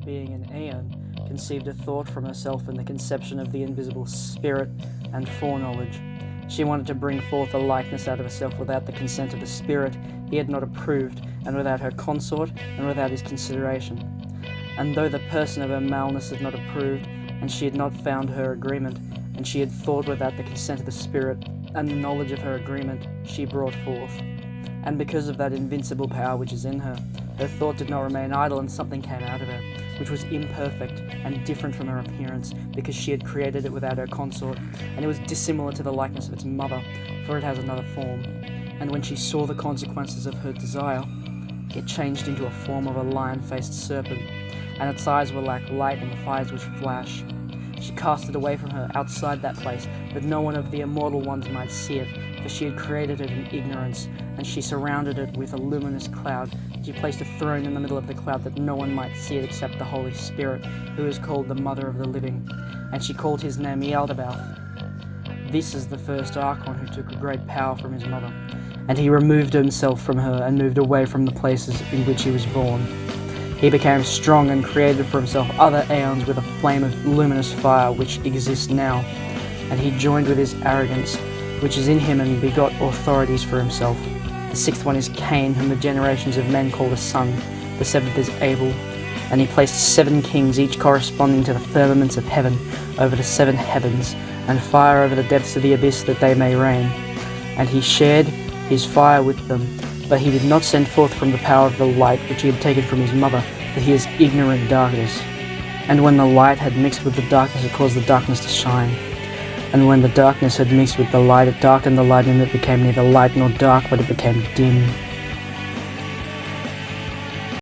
being an aeon, conceived a thought from herself in the conception of the invisible spirit and foreknowledge. She wanted to bring forth a likeness out of herself without the consent of the spirit he had not approved, and without her consort, and without his consideration. And though the person of her maleness had not approved, and she had not found her agreement, and she had thought without the consent of the spirit, and the knowledge of her agreement, she brought forth. And because of that invincible power which is in her, her thought did not remain idle, and something came out of her, which was imperfect and different from her appearance, because she had created it without her consort, and it was dissimilar to the likeness of its mother, for it has another form. And when she saw the consequences of her desire, it changed into a form of a lion-faced serpent, and its eyes were like lightning fires which flash. She cast it away from her outside that place, that no one of the immortal ones might see it, for she had created it in ignorance, and she surrounded it with a luminous cloud. She placed a throne in the middle of the cloud that no one might see it except the Holy Spirit, who is called the Mother of the Living, and she called his name Yaldabaoth. This is the first Archon who took a great power from his mother, and he removed himself from her and moved away from the places in which he was born. He became strong and created for himself other aeons with a flame of luminous fire which exists now, and he joined with his arrogance, which is in him, and begot authorities for himself. The sixth one is Cain, whom the generations of men call the sun. The seventh is Abel, and he placed 7 kings, each corresponding to the firmaments of heaven, over the 7 heavens, and fire over the depths of the abyss, that they may reign. And he shared his fire with them, but he did not send forth from the power of the light which he had taken from his mother, for he is ignorant darkness. And when the light had mixed with the darkness, it caused the darkness to shine. And when the darkness had mixed with the light, it darkened the light, and it became neither light nor dark, but it became dim.